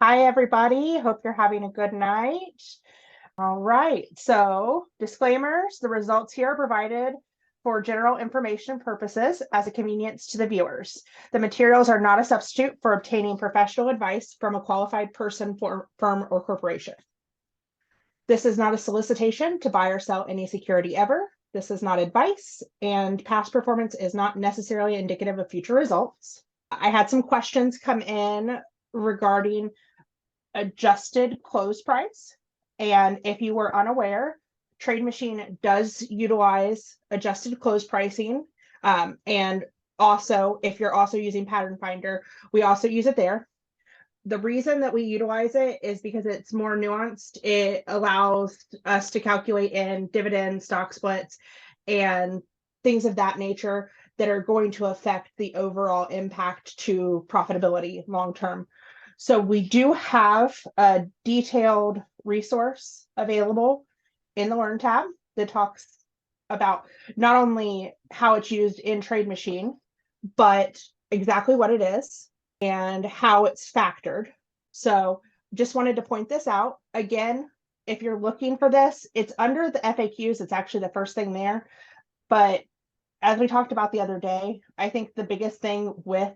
Hi, everybody. Hope you're having a good night. All right. So, disclaimers, the results here are provided for general information purposes as a convenience to the viewers. The materials are not a substitute for obtaining professional advice from a qualified person, firm, or corporation. This is not a solicitation to buy or sell any security ever. This is not advice, and past performance is not necessarily indicative of future results. I had some questions come in regarding adjusted close price. And if you were unaware, TradeMachine does utilize adjusted close pricing. And also, if you're also using Pattern Finder, we also use it there. The reason that we utilize it is because it's more nuanced. It allows us to calculate in dividends, stock splits, and things of that nature that are going to affect the overall impact to profitability long term. So we do have a detailed resource available in the Learn tab that talks about not only how it's used in TradeMachine, but exactly what it is and how it's factored. So just wanted to point this out. Again, if you're looking for this, it's under the FAQs. It's actually the first thing there. But as we talked about the other day, I think the biggest thing with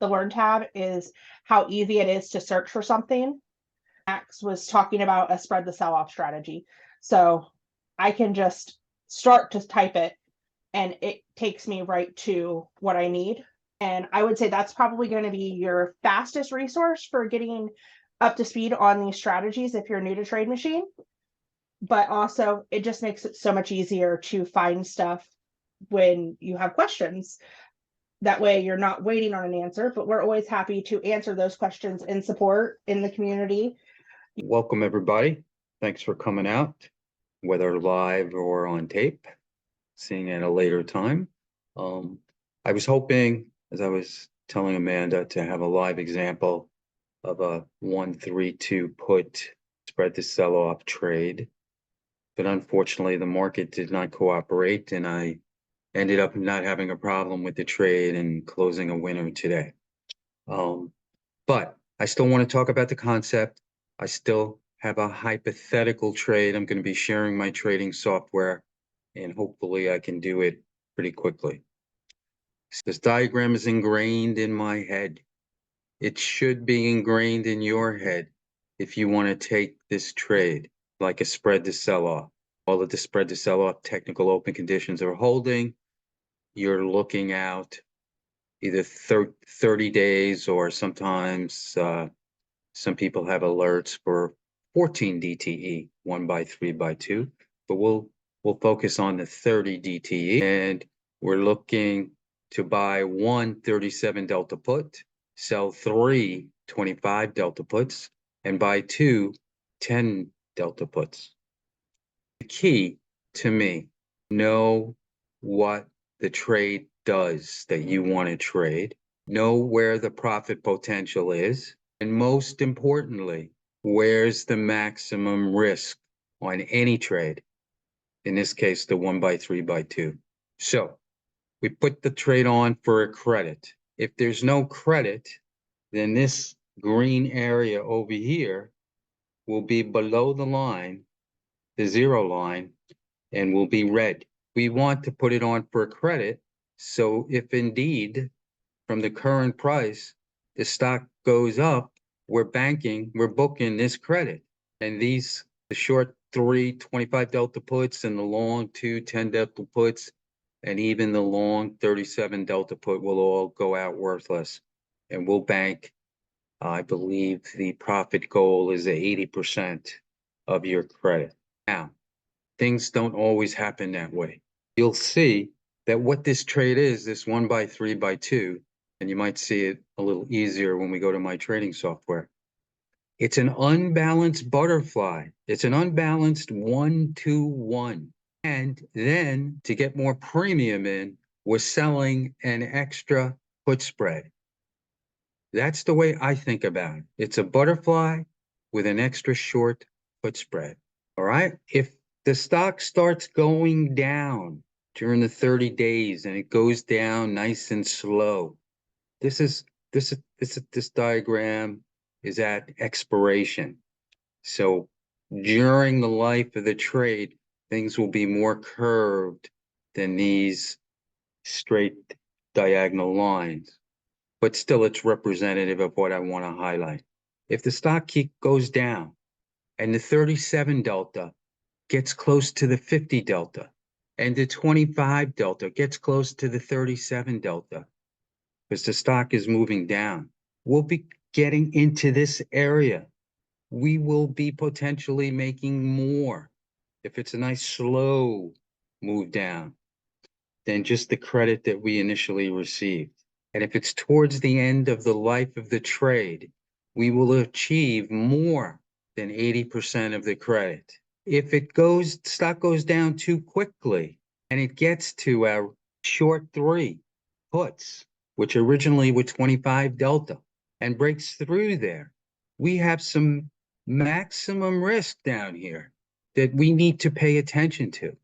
the Learn tab is how easy it is to search for something. Max was talking about a spread the sell-off strategy. So I can just start to type it and it takes me right to what I need. And I would say that's probably going to be your fastest resource for getting up to speed on these strategies if you're new to TradeMachine. But also, it just makes it so much easier to find stuff when you have questions. That way, you're not waiting on an answer, but we're always happy to answer those questions in support in the community. Welcome, everybody. Thanks for coming out, whether live or on tape, seeing at a later time. I was hoping, as I was telling Amanda, to have a live example of a 1-3-2 put spread to sell-off trade. But unfortunately, the market did not cooperate, and I ended up not having a problem with the trade and closing a winner today. But I still want to talk about the concept. I still have a hypothetical trade. I'm going to be sharing my trading software, and hopefully I can do it pretty quickly. This diagram is ingrained in my head. It should be ingrained in your head if you want to take this trade like a spread to sell off. All of the spread to sell off technical open conditions are holding. You're looking out either 30 days or sometimes some people have alerts for 14 DTE, 1x3x2, but we'll focus on the 30 DTE, and we're looking to buy 1 37 delta put, sell 3 25 delta puts, and buy 2 10 delta puts. The key to me, know what the trade does that you want to trade, know where the profit potential is, and most importantly, where's the maximum risk on any trade? In this case, the 1x3x2. So we put the trade on for a credit. If there's no credit, then this green area over here will be below the line, the zero line, and will be red. We want to put it on for a credit. So if indeed from the current price, the stock goes up, we're booking this credit. And the short 3 25 delta puts and the long 2 10 delta puts and even the long 37 delta put will all go out worthless. And we'll bank, I believe the profit goal is 80% of your credit. Now, things don't always happen that way. You'll see that what this trade is, this 1x3x2, and you might see it a little easier when we go to my trading software. It's an unbalanced butterfly. It's an unbalanced 1-2-1. And then to get more premium in, we're selling an extra put spread. That's the way I think about it. It's a butterfly with an extra short put spread. All right. If the stock starts going down during the 30 days and it goes down nice and slow, this diagram is at expiration. So during the life of the trade, things will be more curved than these straight diagonal lines. But still, it's representative of what I want to highlight. If the stock goes down and the 37 delta gets close to the 50 delta, and the 25 delta gets close to the 37 delta, because the stock is moving down, we'll be getting into this area. We will be potentially making more if it's a nice slow move down than just the credit that we initially received. And if it's towards the end of the life of the trade, we will achieve more than 80% of the credit. If stock goes down too quickly and it gets to our short 3 puts, which originally were 25 delta, and breaks through there, we have some maximum risk down here that we need to pay attention to.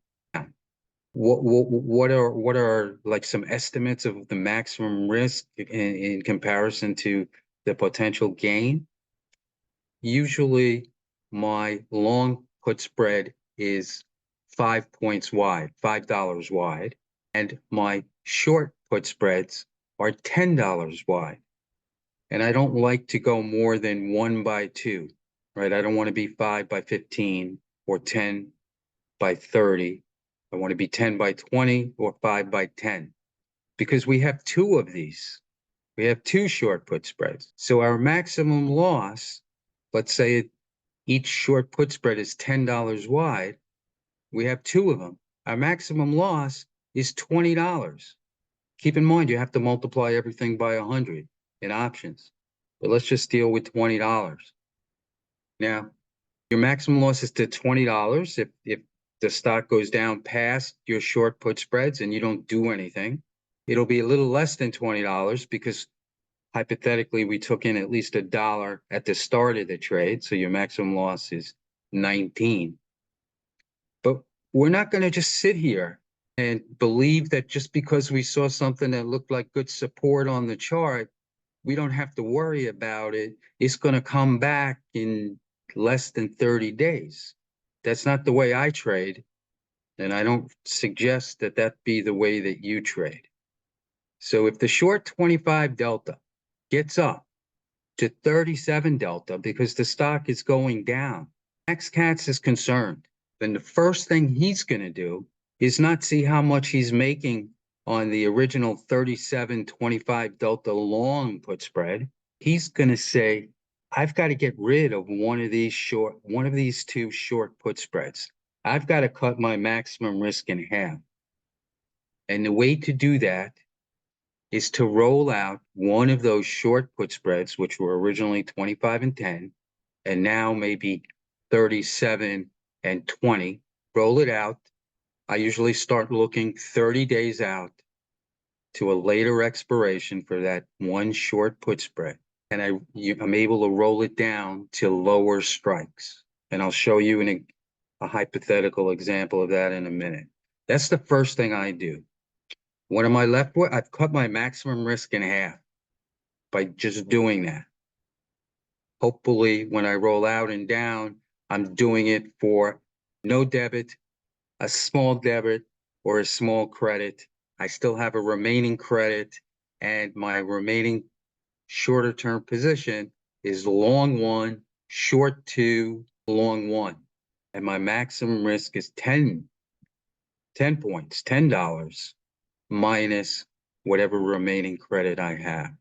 What are like some estimates of the maximum risk in comparison to the potential gain? Usually my long put spread is 5 points wide, $5 wide, and my short put spreads are $10 wide. And I don't like to go more than 1 by 2, right? I don't want to be 5 by 15 or 10 by 30. I want to be 10 by 20 or 5 by 10, because we have 2 of these. We have 2 short put spreads. So our maximum loss, let's say each short put spread is $10 wide. We have 2 of them. Our maximum loss is $20. Keep in mind, you have to multiply everything by 100 in options. But let's just deal with $20. Now, your maximum loss is to $20 if the stock goes down past your short put spreads and you don't do anything. It'll be a little less than $20 because hypothetically we took in at least $1 at the start of the trade, so your maximum loss is 19. But we're not going to just sit here and believe that just because we saw something that looked like good support on the chart, we don't have to worry about it. It's going to come back in less than 30 days. That's not the way I trade, and I don't suggest that that be the way that you trade. So if the short 25 delta gets up to 37 delta because the stock is going down, Max Katz is concerned, then the first thing he's going to do is not see how much he's making on the original 37.25 delta long put spread. He's going to say, I've got to get rid of one of these 2 short put spreads. I've got to cut my maximum risk in half. And the way to do that is to roll out one of those short put spreads, which were originally 25 and 10, and now maybe 37 and 20. Roll it out. I usually start looking 30 days out to a later expiration for that one short put spread. And I'm able to roll it down to lower strikes. And I'll show you a hypothetical example of that in a minute. That's the first thing I do. What am I left with? I've cut my maximum risk in half by just doing that. Hopefully, when I roll out and down, I'm doing it for no debit, a small debit, or a small credit. I still have a remaining credit, and my remaining shorter term position is long 1, short 2, long 1. And my maximum risk is 10 points, $10 minus whatever remaining credit I have.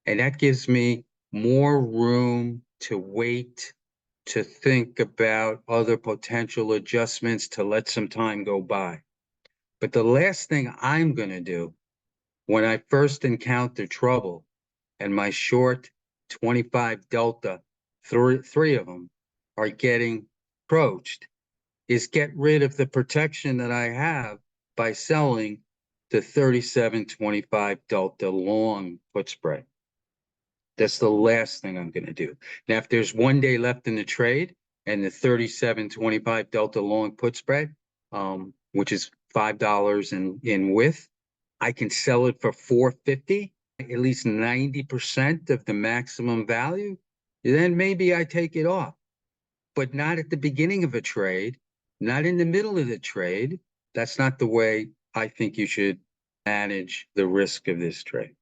And that gives me more room to wait, to think about other potential adjustments, to let some time go by. But the last thing I'm going to do when I first encounter trouble and my short 25 delta, three of them are getting approached, is get rid of the protection that I have by selling the 37.25 delta long put spread. That's the last thing I'm going to do. Now, if there's 1 day left in the trade and the 37.25 delta long put spread, which is $5 in width, I can sell it for $4.50, at least 90% of the maximum value. then maybe I take it off, but not at the beginning of a trade, not in the middle of the trade. That's not the way I think you should manage the risk of this trade.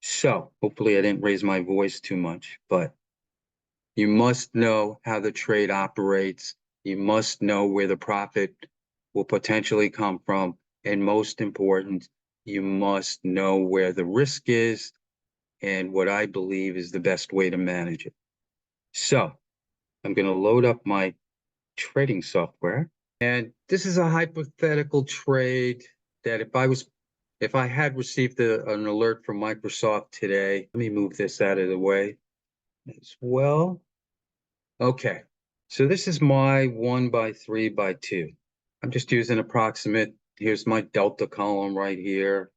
So hopefully I didn't raise my voice too much, but you must know how the trade operates. You must know where the profit will potentially come from. And most important, you must know where the risk is and what I believe is the best way to manage it. So I'm going to load up my trading software. And this is a hypothetical trade that if I had received an alert from Microsoft today, let me move this out of the way as well. Okay, so this is my 1x3x2. I'm just using approximate. Here's my delta column right here.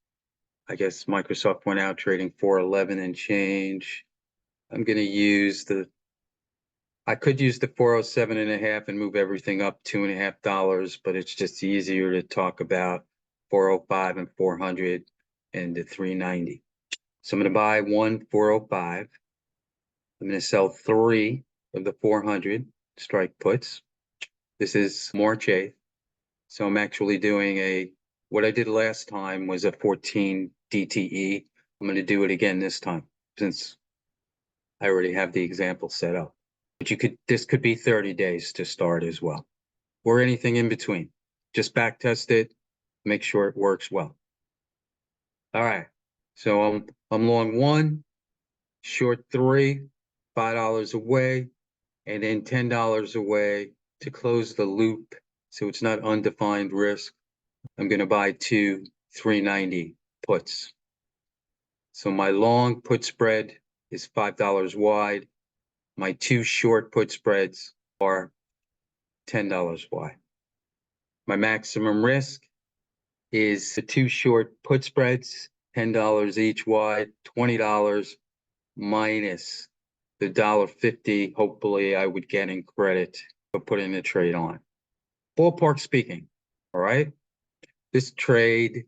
I guess Microsoft went out trading 411 and change. I'm going to use I could use the 407.5 and move everything up $2.50, but it's just easier to talk about 405 and 400 and the 390. So I'm going to buy one 405. I'm going to sell 3 of the 400 strike puts. This is March 8th. So I'm actually doing what I did last time was a 14 DTE. I'm going to do it again this time since I already have the example set up. But this could be 30 days to start as well, or anything in between. Just back test it, make sure it works well. All right. So I'm long 1, short 3, $5 away, and then $10 away to close the loop so it's not undefined risk. I'm going to buy 2 390 puts. So my long put spread is $5 wide. My 2 short put spreads are $10 wide. My maximum risk is the 2 short put spreads, $10 each wide, $20 minus the $1.50. Hopefully I would get in credit for putting the trade on. Ballpark speaking, all right? This trade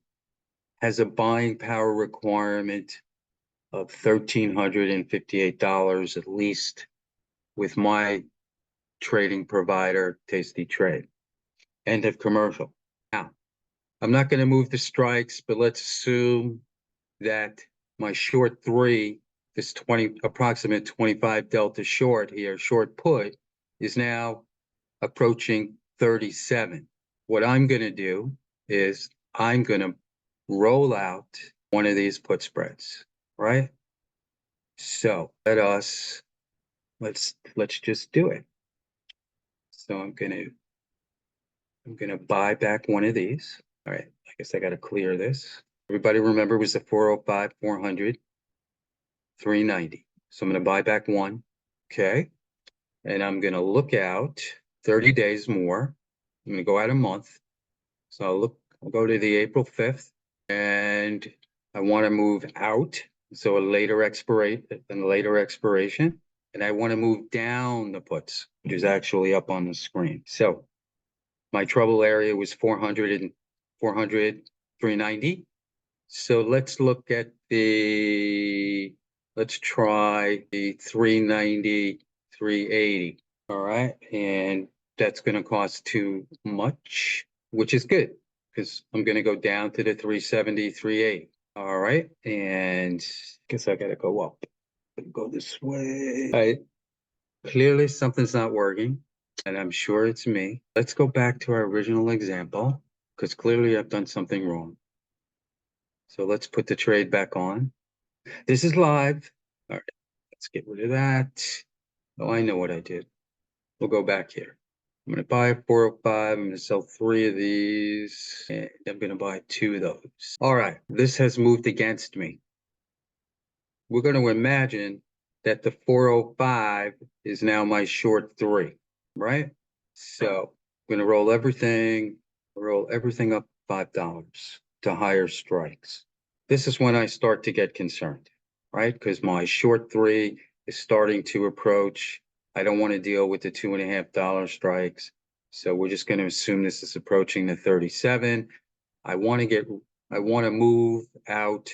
has a buying power requirement of $1,358 at least with my trading provider, Tasty Trade. End of commercial. Now, I'm not going to move the strikes, but let's assume that my short 3, this approximate 25 delta short here, short put, is now approaching 37. What I'm going to do is I'm going to roll out one of these put spreads, right? So let's just do it. So I'm gonna buy back one of these. All right, I guess I gotta clear this. Everybody remember it was the 405, 400, 390. So I'm gonna buy back one. Okay. And I'm gonna look out 30 days more. I'm gonna go out a month. So I'll go to the April 5th and I want to move out. So a later expiration. And I want to move down the puts, which is actually up on the screen. So my trouble area was 400, 390. So let's try the 390, 380. All right. And that's going to cost too much, which is good because I'm going to go down to the 370, 380. All right. And I guess I got to go up. Go this way. All right. Clearly something's not working, and I'm sure it's me. Let's go back to our original example because clearly I've done something wrong. So let's put the trade back on. This is live. All right. Let's get rid of that. Oh, I know what I did. We'll go back here. I'm going to buy a 405. I'm going to sell 3 of these. And I'm going to buy 2 of those. All right. This has moved against me. We're going to imagine that the 405 is now my short 3, right? So I'm going to roll everything up $5 to higher strikes. This is when I start to get concerned, right? Because my short 3 is starting to approach. I don't want to deal with the $2.50 strikes. So we're just going to assume this is approaching the 37. I want to move out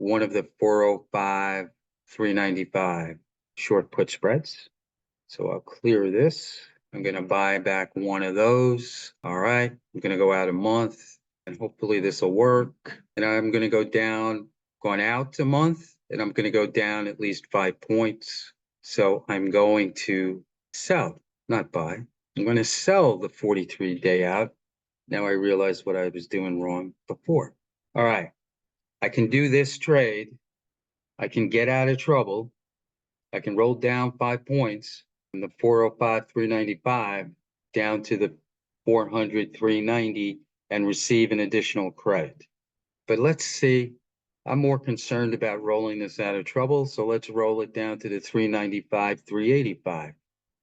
one of the 405, 395 short put spreads. So I'll clear this. I'm going to buy back one of those. All right. I'm going to go out a month and hopefully this will work. And I'm going to go down, going out a month, and I'm going to go down at least 5 points. So I'm going to sell, not buy. I'm going to sell the 43-day out. Now I realize what I was doing wrong before. All right. I can do this trade. I can get out of trouble. I can roll down 5 points from the 405, 395 down to the 400, 390 and receive an additional credit. But let's see, I'm more concerned about rolling this out of trouble. So let's roll it down to the 395, 385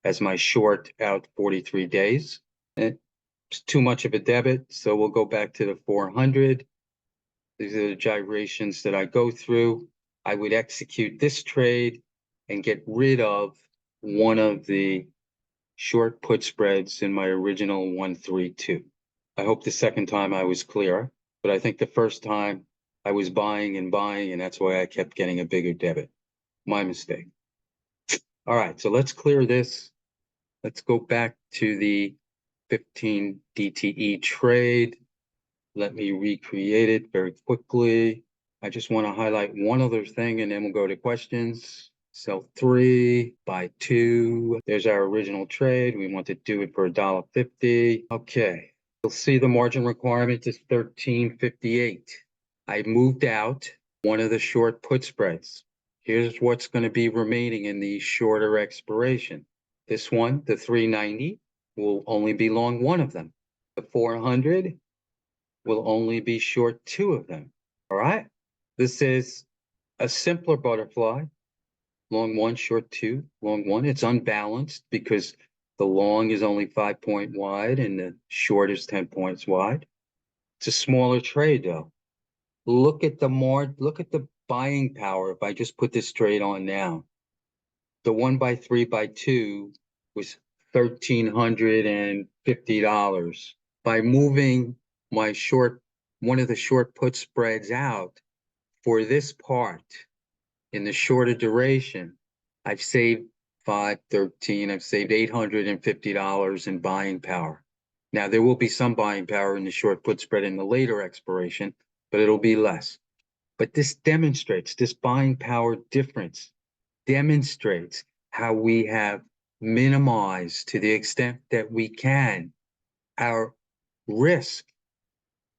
as my short out 43 days. It's too much of a debit. So we'll go back to the 400. These are the gyrations that I go through. I would execute this trade and get rid of one of the short put spreads in my original 132. I hope the second time I was clear, but I think the first time I was buying, and that's why I kept getting a bigger debit. My mistake. All right, so let's clear this. Let's go back to the 15 DTE trade. Let me recreate it very quickly. I just want to highlight one other thing and then we'll go to questions. Sell 3, buy 2. There's our original trade. We want to do it for $1.50. Okay. You'll see the margin requirement is 13.58. I moved out one of the short put spreads. Here's what's going to be remaining in the shorter expiration. This one, the 390, will only be long one of them. The 400 will only be short 2 of them. All right. This is a simpler butterfly. Long 1, short 2, long 1. It's unbalanced because the long is only 5 point wide and the short is 10 points wide. It's a smaller trade though. Look at the buying power. If I just put this trade on now, the 1x3x2 was $1,350. By moving my one of the short put spreads out for this part in the shorter duration, I've saved 513, I've saved $850 in buying power. Now there will be some buying power in the short put spread in the later expiration, but it'll be less. But this buying power difference demonstrates how we have minimized to the extent that we can our risk.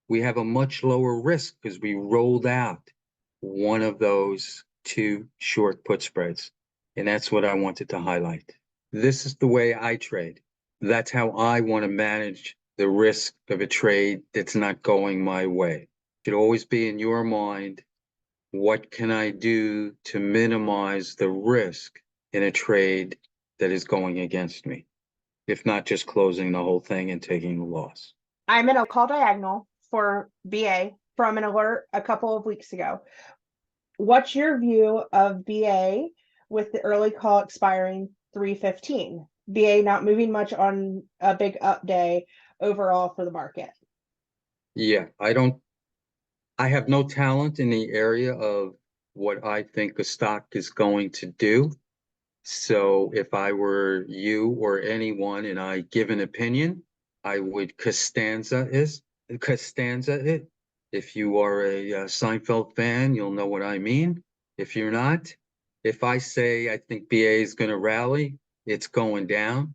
We have a much lower risk because we rolled out one of those 2 short put spreads. And that's what I wanted to highlight. This is the way I trade. That's how I want to manage the risk of a trade that's not going my way. It should always be in your mind, what can I do to minimize the risk in a trade that is going against me? If not just closing the whole thing and taking the loss. I'm in a call diagonal for BA from an alert a couple of weeks ago. What's your view of BA with the early call expiring 315? BA not moving much on a big up day overall for the market. Yeah, I have no talent in the area of what I think a stock is going to do. So if I were you or anyone and I give an opinion, I would Costanza it. If you are a Seinfeld fan, you'll know what I mean. If you're not, if I say I think BA is going to rally, it's going down.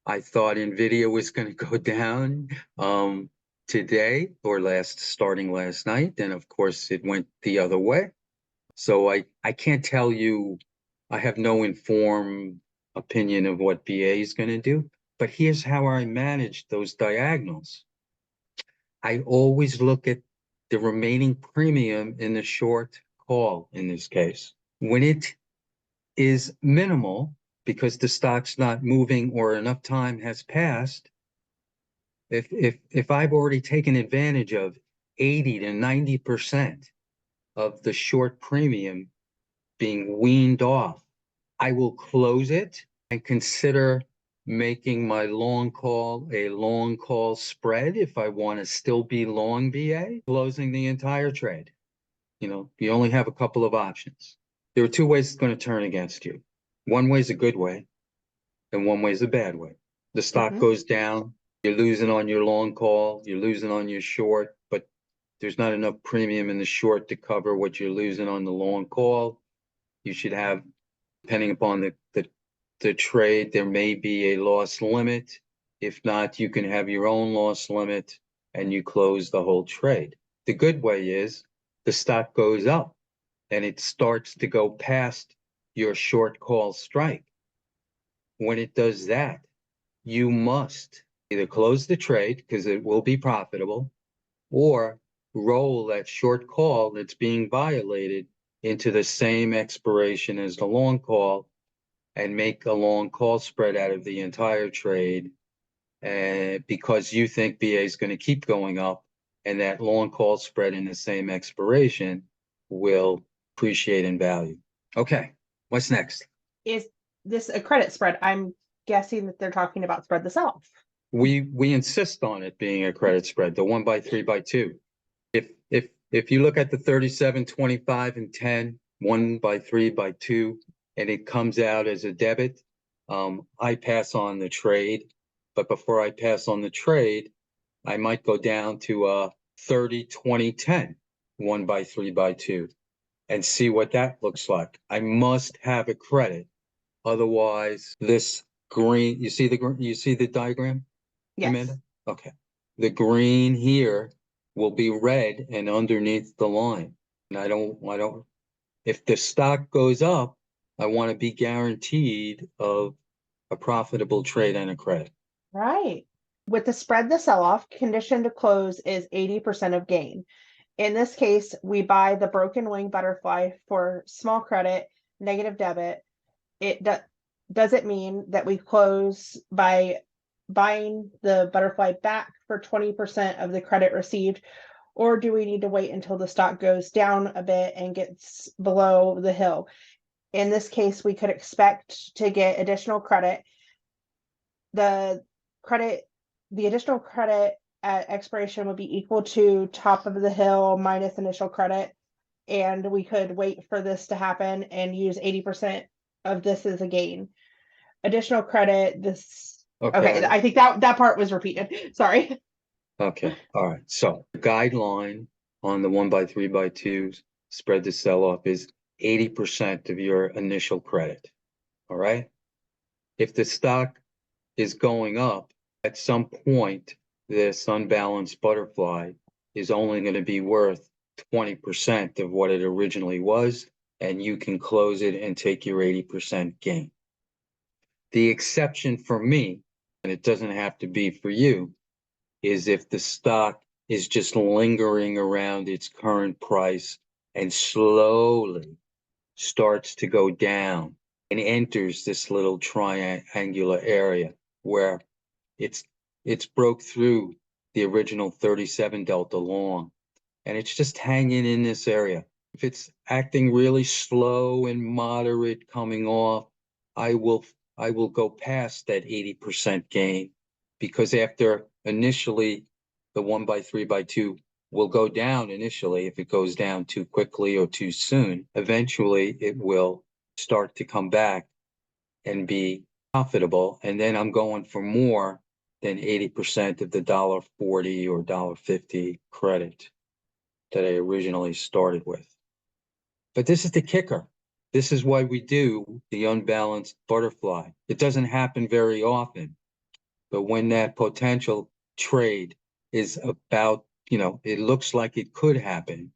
I thought Nvidia was going to go down today or starting last night, and of course it went the other way. So I can't tell you. I have no informed opinion of what BA is going to do, but here's how I manage those diagonals. I always look at the remaining premium in the short call in this case. When it is minimal, because the stock's not moving or enough time has passed, if I've already taken advantage of 80 to 90% of the short premium being weaned off, I will close it and consider making my long call a long call spread if I want to still be long BA, closing the entire trade. You only have a couple of options. There are 2 ways it's going to turn against you. One way is a good way. and one way is the bad way. The stock Mhm. goes down, you're losing on your long call, you're losing on your short, but there's not enough premium in the short to cover what you're losing on the long call. You should have, depending upon the trade, there may be a loss limit. If not, you can have your own loss limit and you close the whole trade. The good way is the stock goes up and it starts to go past your short call strike. When it does that, you must either close the trade because it will be profitable, or roll that short call that's being violated into the same expiration as the long call and make a long call spread out of the entire trade, because you think BA is going to keep going up, and that long call spread in the same expiration will appreciate in value. Okay, what's next? Is this a credit spread? I'm guessing that they're talking about spread the sell-off. We insist on it being a credit spread, the 1 by 3 by 2. If you look at the 37, 25, and 10, 1 by 3 by 2, and it comes out as a debit, I pass on the trade. But before I pass on the trade, I might go down to 30, 20, 10, 1 by 3 by 2, and see what that looks like. I must have a credit. Otherwise, this green, you see the diagram, Yes. Amanda? Okay. The green here will be red and underneath the line. And I don't, if the stock goes up, I want to be guaranteed of a profitable trade and a credit. Right. With the spread the sell-off, condition to close is 80% of gain. In this case, we buy the broken wing butterfly for small credit, negative debit. It doesn't mean that we close by buying the butterfly back for 20% of the credit received, or do we need to wait until the stock goes down a bit and gets below the hill? In this case, we could expect to get additional credit. The additional credit at expiration would be equal to top of the hill minus initial credit. And we could wait for this to happen and use 80% of this as a gain. Additional credit, okay, I think that part was repeated. Sorry. Okay, all right. So the guideline on the 1 by 3 by 2 spread the sell-off is 80% of your initial credit. All right. If the stock is going up, at some point, this unbalanced butterfly is only going to be worth 20% of what it originally was, and you can close it and take your 80% gain. The exception for me, and it doesn't have to be for you, is if the stock is just lingering around its current price and slowly starts to go down and enters this little triangular area where it's broke through the original 37 delta long, and it's just hanging in this area. If it's acting really slow and moderate coming off, I will go past that 80% gain, because after initially the 1 by 3 by 2 will go down initially. If it goes down too quickly or too soon, eventually it will start to come back and be profitable. And then I'm going for more than 80% of the $1.40 or $1.50 credit that I originally started with. But this is the kicker. This is why we do the unbalanced butterfly. It doesn't happen very often, but when that potential trade is about, it looks like it could happen,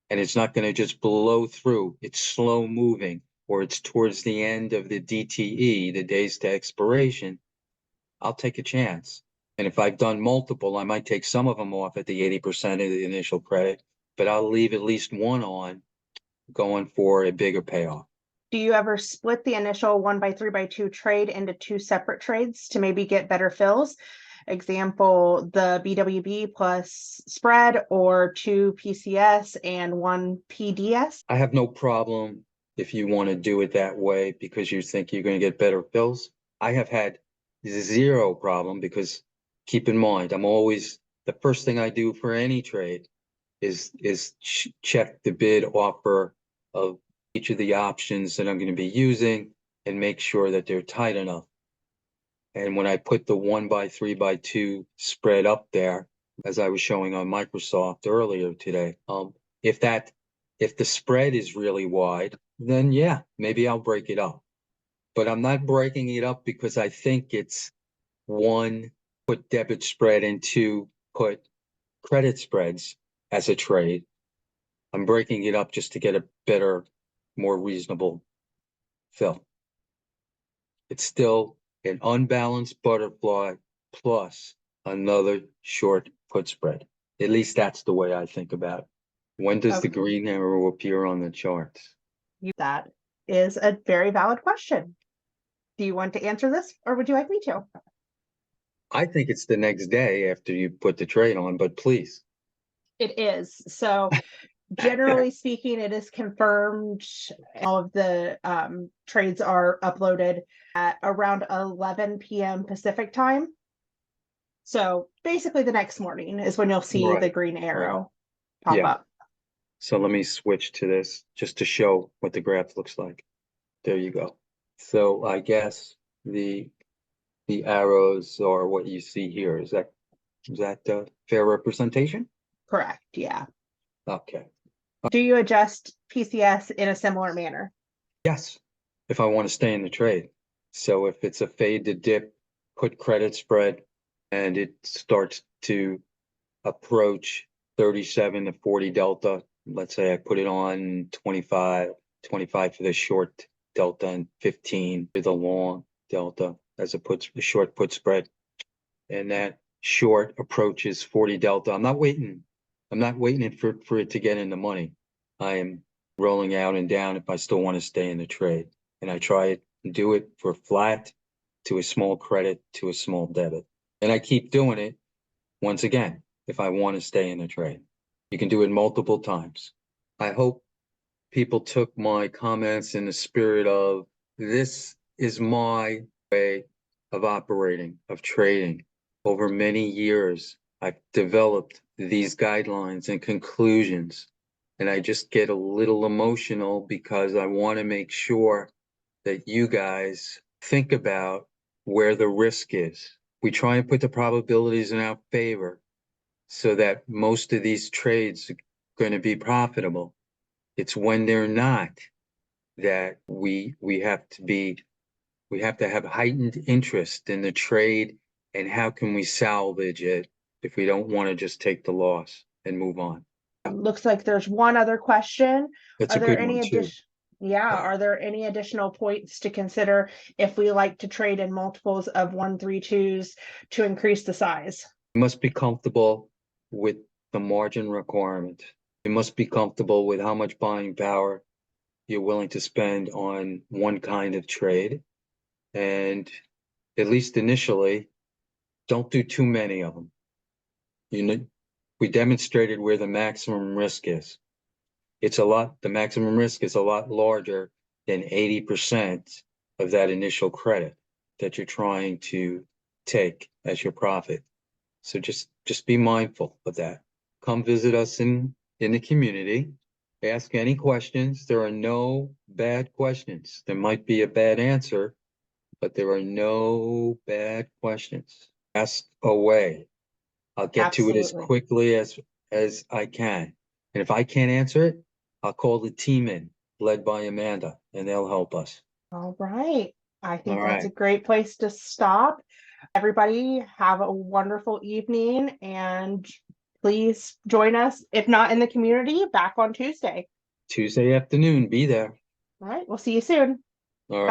and it's not going to just blow through, it's slow moving, or it's towards the end of the DTE, the days to expiration, I'll take a chance. And if I've done multiple, I might take some of them off at the 80% of the initial credit, but I'll leave at least one on, going for a bigger payoff. Do you ever split the initial 1 by 3 by 2 trade into two separate trades to maybe get better fills? Example, the BWB plus spread, or 2 PCS and 1 PDS? I have no problem if you want to do it that way because you think you're going to get better fills. I have had zero problem, because keep in mind, the first thing I do for any trade is check the bid offer of each of the options that I'm going to be using and make sure that they're tight enough. And when I put the 1x3x2 spread up there, as I was showing on Microsoft earlier today, if the spread is really wide, then yeah, maybe I'll break it up. But I'm not breaking it up because I think it's one, put debit spread, and two, put credit spreads as a trade. I'm breaking it up just to get a better, more reasonable fill. It's still an unbalanced butterfly plus another short put spread. At least that's the way I think about it. When does the Okay. green arrow appear on the charts? That is a very valid question. Do you want to answer this, or would you like me to? I think it's the next day after you put the trade on, but please. It is. So generally speaking, it is confirmed. All of the trades are uploaded at around 11 p.m. Pacific time. So basically the next morning is when you'll see the Right, green right. arrow pop Yeah. up. So let me switch to this just to show what the graph looks like. There you go. So I guess the arrows are what you see here. Is that fair representation? Correct. Yeah. Okay. Do you adjust PCS in a similar manner? Yes, if I want to stay in the trade. So if it's a fade to dip, put credit spread, and it starts to approach 37 to 40 delta, let's say I put it on 25 for the short delta and 15 for the long delta as a short put spread. And that short approaches 40 delta. I'm not waiting for it to get in the money. I am rolling out and down if I still want to stay in the trade. And I try it and do it for flat to a small credit to a small debit. And I keep doing it once again if I want to stay in the trade. You can do it multiple times. I hope people took my comments in the spirit of this is my way of operating, of trading. Over many years, I've developed these guidelines and conclusions, and I just get a little emotional because I want to make sure that you guys think about where the risk is. We try and put the probabilities in our favor so that most of these trades are going to be profitable. It's when they're not that we have to have heightened interest in the trade and how can we salvage it if we don't want to just take the loss and move on. Looks like there's one other question. That's Are a there good any one too. Yeah, are there any additional points to consider if we like to trade in multiples of 1, 3, 2s to increase the size? You must be comfortable with the margin requirement. You must be comfortable with how much buying power you're willing to spend on one kind of trade. And at least initially, don't do too many of them. We demonstrated where the maximum risk is. The maximum risk is a lot larger than 80% of that initial credit that you're trying to take as your profit. So just be mindful of that. Come visit us in the community. Ask any questions. There are no bad questions. There might be a bad answer, but there are no bad questions. Ask away. I'll get to it as Absolutely. quickly as I can. And if I can't answer it, I'll call the team in, led by Amanda, and they'll help us. All right. I think All that's a right. great place to stop. Everybody have a wonderful evening, and please join us, if not in the community, back on Tuesday. Tuesday afternoon, be there. All right. We'll see you soon. All right.